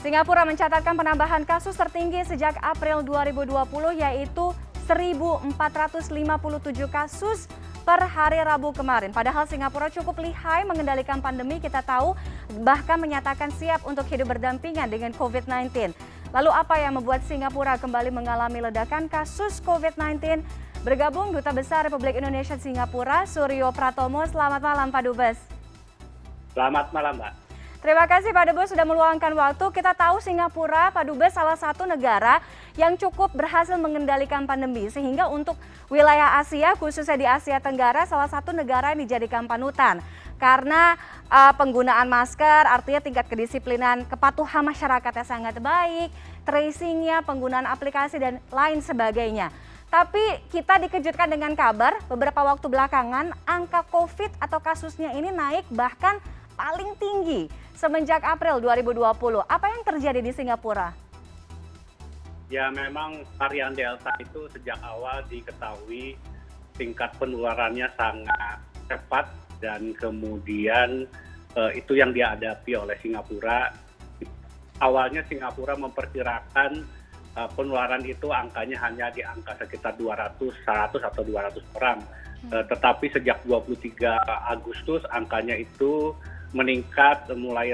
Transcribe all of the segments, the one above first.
Singapura mencatatkan penambahan kasus tertinggi sejak April 2020 yaitu 1.457 kasus per hari Rabu kemarin. Padahal Singapura cukup lihai mengendalikan pandemi, kita tahu, bahkan menyatakan siap untuk hidup berdampingan dengan COVID-19. Lalu apa yang membuat Singapura kembali mengalami ledakan kasus COVID-19? Bergabung Duta Besar Republik Indonesia Singapura, Suryo Pratomo. Selamat malam Pak Dubes. Selamat malam, Mbak. Terima kasih Pak Dubes sudah meluangkan waktu. Kita tahu Singapura, Pak Dubes, salah satu negara yang cukup berhasil mengendalikan pandemi. Sehingga untuk wilayah Asia, khususnya di Asia Tenggara, salah satu negara yang dijadikan panutan. Karena penggunaan masker, artinya tingkat kedisiplinan, kepatuhan masyarakatnya sangat baik, tracingnya, penggunaan aplikasi, dan lain sebagainya. Tapi kita dikejutkan dengan kabar beberapa waktu belakangan, angka COVID atau kasusnya ini naik bahkan paling tinggi semenjak April 2020. Apa yang terjadi di Singapura? Ya, memang varian Delta itu sejak awal diketahui tingkat penularannya sangat cepat dan kemudian itu yang dihadapi oleh Singapura. Awalnya Singapura memperkirakan penularan itu angkanya hanya di angka sekitar 200, 100 atau 200 orang. Tetapi sejak 23 Agustus angkanya itu meningkat mulai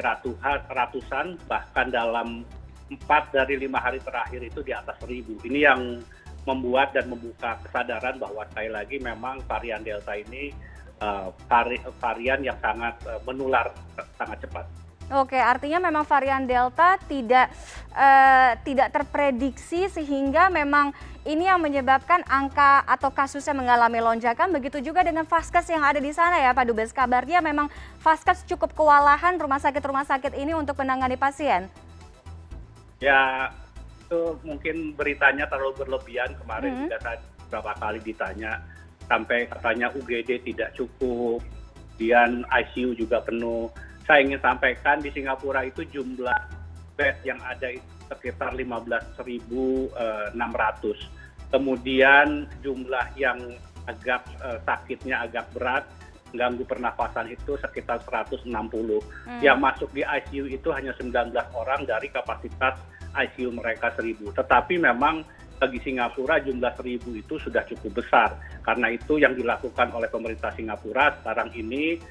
ratusan, bahkan dalam 4 dari 5 hari terakhir itu di atas 1.000. Ini yang membuat dan membuka kesadaran bahwa sekali lagi memang varian Delta ini varian yang sangat menular sangat cepat. Oke, artinya memang varian Delta tidak terprediksi sehingga memang ini yang menyebabkan angka atau kasusnya mengalami lonjakan. Begitu juga dengan Vaskes yang ada di sana ya Pak Dubes. Kabarnya memang Vaskes cukup kewalahan rumah sakit ini untuk menangani pasien. Ya, itu mungkin beritanya terlalu berlebihan. Kemarin juga saya beberapa kali ditanya, sampai katanya UGD tidak cukup, kemudian ICU juga penuh. Saya ingin sampaikan di Singapura itu jumlah bed yang ada itu sekitar 15.600. Kemudian jumlah yang agak sakitnya agak berat, ganggu pernafasan itu sekitar 160. Yang masuk di ICU itu hanya 19 orang dari kapasitas ICU mereka 1.000. Tetapi memang bagi Singapura jumlah 1.000 itu sudah cukup besar. Karena itu yang dilakukan oleh pemerintah Singapura sekarang ini,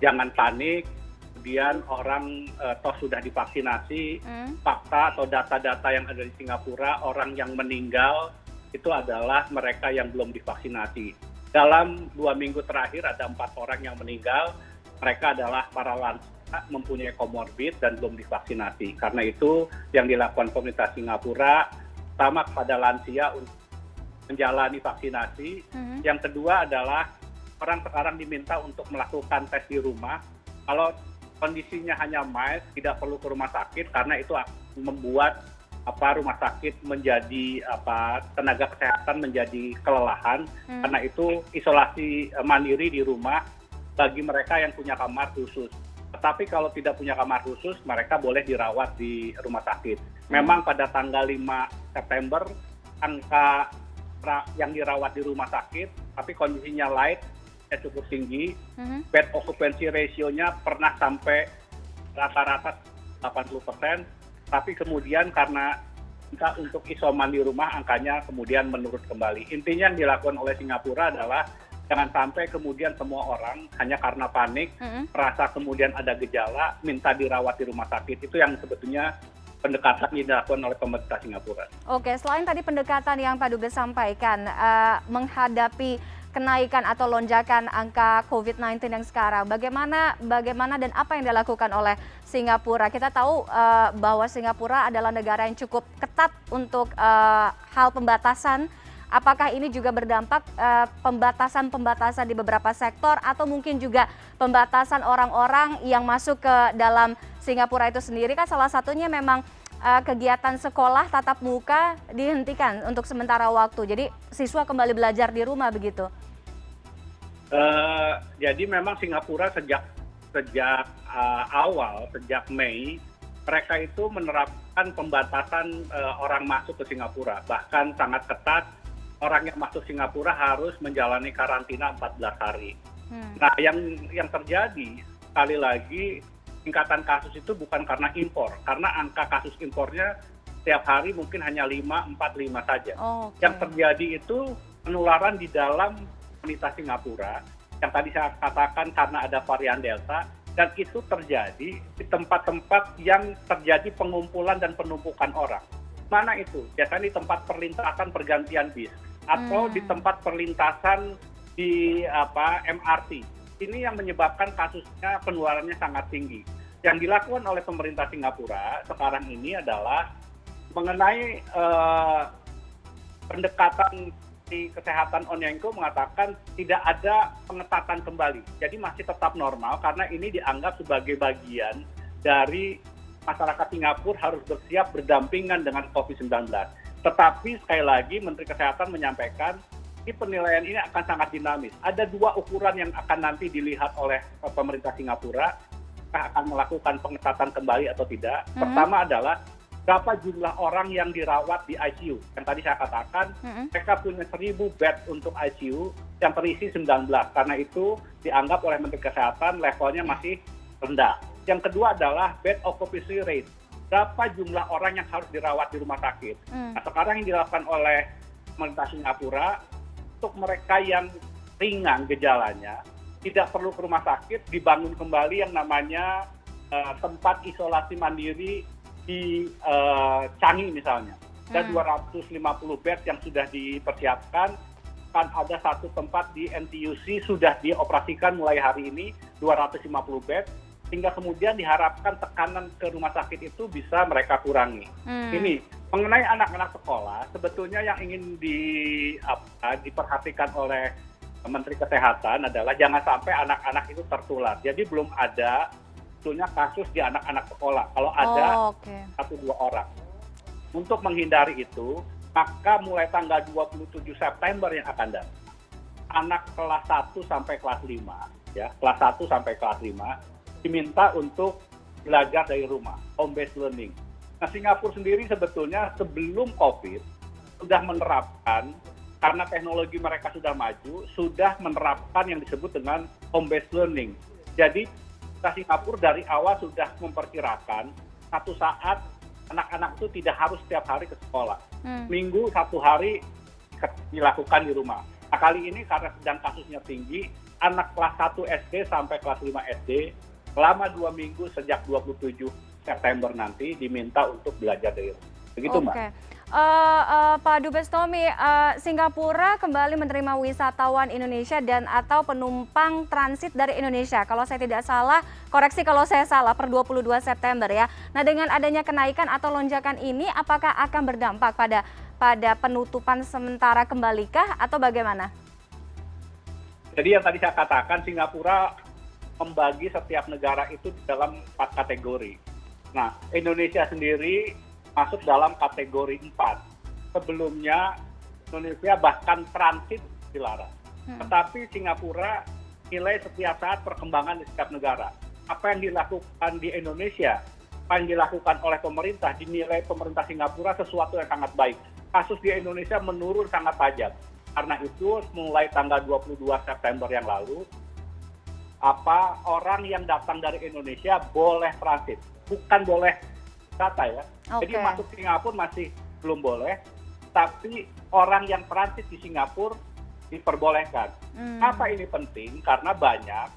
jangan panik. Kemudian orang toh sudah divaksinasi, fakta atau data-data yang ada di Singapura, orang yang meninggal itu adalah mereka yang belum divaksinasi. Dalam 2 minggu terakhir ada 4 orang yang meninggal, mereka adalah para lansia mempunyai komorbid dan belum divaksinasi. Karena itu yang dilakukan pemerintah Singapura, pertama kepada lansia untuk menjalani vaksinasi. Yang kedua adalah orang sekarang diminta untuk melakukan tes di rumah. Kalau kondisinya hanya mild, tidak perlu ke rumah sakit karena itu membuat rumah sakit menjadi tenaga kesehatan menjadi kelelahan. Karena itu isolasi mandiri di rumah bagi mereka yang punya kamar khusus. Tetapi kalau tidak punya kamar khusus, mereka boleh dirawat di rumah sakit. Memang pada tanggal 5 September angka yang dirawat di rumah sakit, tapi kondisinya light, cukup tinggi, bed occupancy ratio-nya pernah sampai rata-rata 80%, tapi kemudian karena untuk isoman di rumah angkanya kemudian menurun kembali. Intinya yang dilakukan oleh Singapura adalah jangan sampai kemudian semua orang hanya karena panik, merasa kemudian ada gejala, minta dirawat di rumah sakit. Itu yang sebetulnya pendekatan yang dilakukan oleh pemerintah Singapura. Oke, selain tadi pendekatan yang Pak Dubes sampaikan, menghadapi kenaikan atau lonjakan angka COVID-19 yang sekarang, bagaimana dan apa yang dilakukan oleh Singapura? Kita tahu bahwa Singapura adalah negara yang cukup ketat untuk hal pembatasan. Apakah ini juga berdampak pembatasan di beberapa sektor atau mungkin juga pembatasan orang-orang yang masuk ke dalam Singapura itu sendiri? Kan salah satunya memang kegiatan sekolah tatap muka dihentikan untuk sementara waktu. Jadi siswa kembali belajar di rumah begitu. Jadi memang Singapura sejak awal, sejak Mei, mereka itu menerapkan pembatasan orang masuk ke Singapura. Bahkan sangat ketat, orang yang masuk Singapura harus menjalani karantina 14 hari. Nah, yang terjadi sekali lagi tingkatan kasus itu bukan karena impor, karena angka kasus impornya setiap hari mungkin hanya 5, 4, 5 saja. Yang terjadi itu penularan di dalam komunitas Singapura, yang tadi saya katakan karena ada varian Delta, dan itu terjadi di tempat-tempat yang terjadi pengumpulan dan penumpukan orang. Mana itu? Biasanya di tempat perlintasan pergantian bis, atau di tempat perlintasan di MRT. Ini yang menyebabkan kasusnya penularannya sangat tinggi. Yang dilakukan oleh pemerintah Singapura sekarang ini adalah mengenai pendekatan di kesehatan Onyenko mengatakan tidak ada pengetatan kembali. Jadi masih tetap normal karena ini dianggap sebagai bagian dari masyarakat Singapura harus bersiap berdampingan dengan COVID-19. Tetapi sekali lagi Menteri Kesehatan menyampaikan ini penilaian ini akan sangat dinamis. Ada 2 ukuran yang akan nanti dilihat oleh pemerintah Singapura, akan melakukan pengetatan kembali atau tidak. Pertama adalah berapa jumlah orang yang dirawat di ICU. Yang tadi saya katakan, mereka punya 1.000 bed untuk ICU yang terisi 19. Karena itu dianggap oleh Menteri Kesehatan levelnya masih rendah. Yang kedua adalah bed occupancy rate. Berapa jumlah orang yang harus dirawat di rumah sakit. Nah, sekarang yang dilakukan oleh pemerintah Singapura, untuk mereka yang ringan gejalanya, tidak perlu ke rumah sakit, dibangun kembali yang namanya tempat isolasi mandiri di Changi misalnya. Dan 250 bed yang sudah dipersiapkan, kan ada satu tempat di NTUC sudah dioperasikan mulai hari ini, 250 bed, sehingga kemudian diharapkan tekanan ke rumah sakit itu bisa mereka kurangi. Ini mengenai anak-anak sekolah, sebetulnya yang ingin diperhatikan oleh Menteri Kesehatan adalah jangan sampai anak-anak itu tertular. Jadi belum ada sebetulnya kasus di anak-anak sekolah. Kalau ada 1-2 orang. Untuk menghindari itu, maka mulai tanggal 27 September yang akan datang, anak kelas 1 sampai kelas 5, ya, kelas 1 sampai kelas 5 diminta untuk belajar dari rumah, home based learning. Nah, Singapura sendiri sebetulnya sebelum COVID sudah menerapkan, karena teknologi mereka sudah maju, sudah menerapkan yang disebut dengan home based learning. Jadi Singapura dari awal sudah memperkirakan satu saat anak-anak itu tidak harus setiap hari ke sekolah. Minggu 1 hari dilakukan di rumah. Nah, kali ini karena sedang kasusnya tinggi, anak kelas 1 SD sampai kelas 5 SD selama 2 minggu sejak 27 September nanti diminta untuk belajar dari rumah. Begitu, Mbak. Pak Dubes Tommy, Singapura kembali menerima wisatawan Indonesia dan atau penumpang transit dari Indonesia. Kalau saya tidak salah, koreksi kalau saya salah, per 22 September ya. Nah, dengan adanya kenaikan atau lonjakan ini, apakah akan berdampak pada penutupan sementara kembalikah atau bagaimana? Jadi yang tadi saya katakan, Singapura membagi setiap negara itu dalam 4 kategori. Nah, Indonesia sendiri masuk dalam kategori 4. Sebelumnya Indonesia bahkan transit dilarang. Tetapi Singapura nilai setiap saat perkembangan di setiap negara. Apa yang dilakukan di Indonesia, apa yang dilakukan oleh pemerintah, dinilai pemerintah Singapura sesuatu yang sangat baik. Kasus di Indonesia menurun sangat tajam. Karena itu mulai tanggal 22 September yang lalu, orang yang datang dari Indonesia boleh transit, bukan boleh wisata ya. Jadi masuk Singapura masih belum boleh, tapi orang yang transit di Singapura diperbolehkan. Apa ini penting? Karena banyak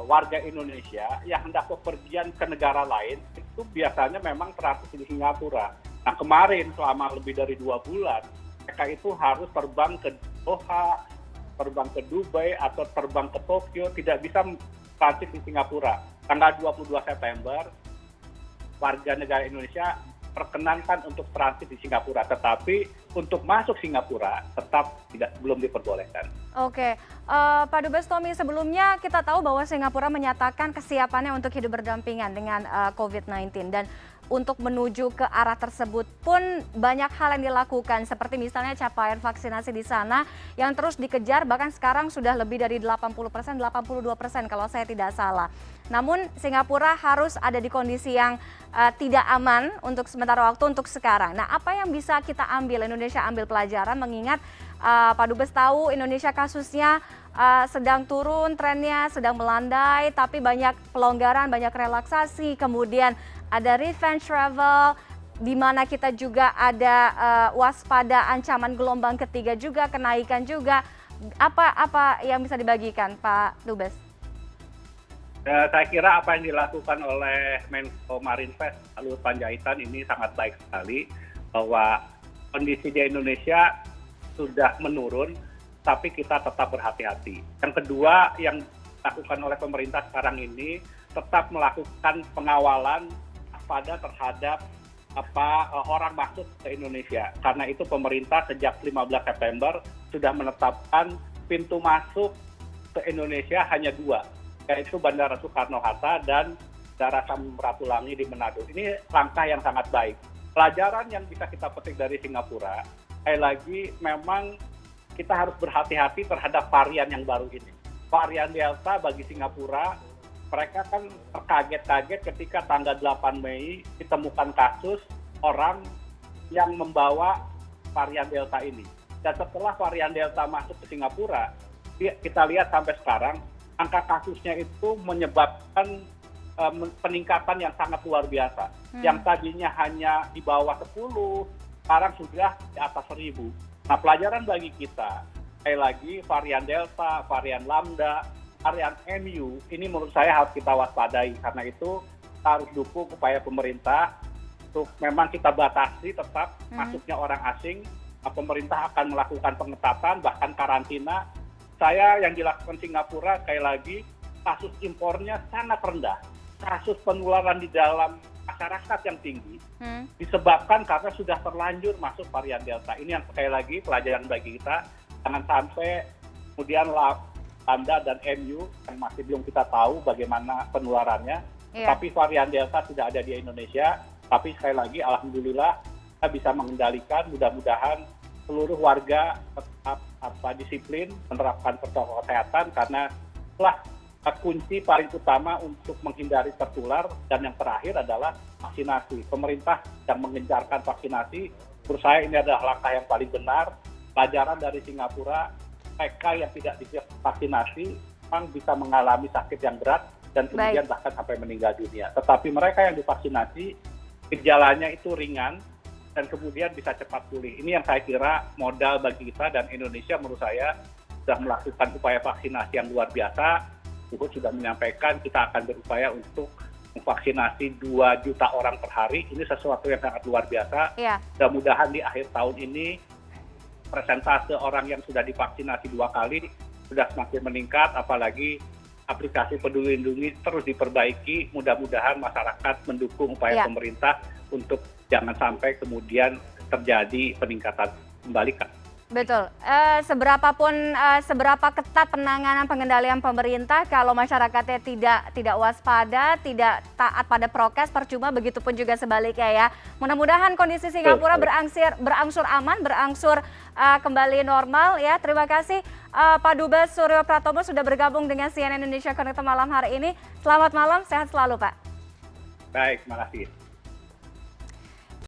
warga Indonesia yang hendak bepergian ke negara lain itu biasanya memang transit di Singapura. Nah, kemarin selama lebih dari 2 bulan mereka itu harus terbang ke Doha, terbang ke Dubai atau terbang ke Tokyo, tidak bisa transit di Singapura. Tanggal 22 September warga negara Indonesia perkenankan untuk transit di Singapura, tetapi untuk masuk Singapura tetap belum diperbolehkan. Oke, Pak Dubes Tommy, sebelumnya kita tahu bahwa Singapura menyatakan kesiapannya untuk hidup berdampingan dengan COVID-19 dan untuk menuju ke arah tersebut pun banyak hal yang dilakukan seperti misalnya capaian vaksinasi di sana yang terus dikejar, bahkan sekarang sudah lebih dari 80%, 82% kalau saya tidak salah. Namun Singapura harus ada di kondisi yang tidak aman untuk sementara waktu untuk sekarang. Nah, apa yang bisa kita ambil, Indonesia ambil pelajaran mengingat Pak Dubes tahu Indonesia kasusnya sedang turun trennya, sedang melandai, tapi banyak pelonggaran, banyak relaksasi, kemudian ada revenge travel, di mana kita juga ada waspada ancaman gelombang ketiga juga, kenaikan juga. Apa yang bisa dibagikan, Pak Dubes? Saya kira apa yang dilakukan oleh Menko Marinvest Luhut Panjaitan ini sangat baik sekali, bahwa kondisi di Indonesia sudah menurun, tapi kita tetap berhati-hati. Yang kedua yang dilakukan oleh pemerintah sekarang ini tetap melakukan pengawalan pada terhadap orang masuk ke Indonesia. Karena itu pemerintah sejak 15 September sudah menetapkan pintu masuk ke Indonesia hanya 2, yaitu Bandara Soekarno-Hatta dan Bandara Samratulangi di Manado. Ini langkah yang sangat baik. Pelajaran yang bisa kita petik dari Singapura, sekali lagi memang kita harus berhati-hati terhadap varian yang baru ini. Varian Delta bagi Singapura, mereka kan terkaget-kaget ketika tanggal 8 Mei ditemukan kasus orang yang membawa varian Delta ini. Dan setelah varian Delta masuk ke Singapura, kita lihat sampai sekarang, angka kasusnya itu menyebabkan peningkatan yang sangat luar biasa. Yang tadinya hanya di bawah 10, sekarang sudah di atas 1.000. Nah, pelajaran bagi kita, sekali lagi varian Delta, varian Lambda, varian MU, ini menurut saya harus kita waspadai. Karena itu kita harus dukung upaya pemerintah untuk memang kita batasi tetap masuknya orang asing. Pemerintah akan melakukan pengetatan, bahkan karantina. Yang dilakukan Singapura, sekali lagi, kasus impornya sangat rendah. Kasus penularan di dalam masyarakat yang tinggi disebabkan karena sudah terlanjur masuk varian Delta. Ini yang sekali lagi pelajaran bagi kita. Jangan sampai kemudian Lambda dan MU yang masih belum kita tahu bagaimana penularannya. Tapi varian Delta sudah ada di Indonesia. Tapi sekali lagi, alhamdulillah kita bisa mengendalikan. Mudah-mudahan seluruh warga tetap disiplin menerapkan protokol kesehatan, karena itulah kunci paling utama untuk menghindari tertular. Dan yang terakhir adalah vaksinasi. Pemerintah yang mengencarkan vaksinasi, menurut saya ini adalah langkah yang paling benar. Pelajaran dari Singapura, mereka yang tidak divaksinasi memang bisa mengalami sakit yang berat dan kemudian bahkan sampai meninggal dunia. Tetapi mereka yang divaksinasi, gejalanya itu ringan dan kemudian bisa cepat pulih. Ini yang saya kira modal bagi kita, dan Indonesia menurut saya sudah melakukan upaya vaksinasi yang luar biasa. Luhut sudah menyampaikan kita akan berupaya untuk memvaksinasi 2 juta orang per hari. Ini sesuatu yang sangat luar biasa. Mudah-mudahan di akhir tahun ini persentase orang yang sudah divaksinasi 2 kali sudah semakin meningkat, apalagi aplikasi Peduli Lindungi terus diperbaiki. Mudah-mudahan masyarakat mendukung upaya pemerintah untuk jangan sampai kemudian terjadi peningkatan kembali. Betul. Seberapa ketat penanganan pengendalian pemerintah, kalau masyarakatnya tidak waspada, tidak taat pada prokes, percuma, begitupun juga sebaliknya ya. Mudah-mudahan kondisi Singapura berangsur aman, berangsur kembali normal ya. Terima kasih Pak Dubes Suryo Pratomo sudah bergabung dengan CNN Indonesia Connected malam hari ini. Selamat malam, sehat selalu Pak. Baik, terima kasih.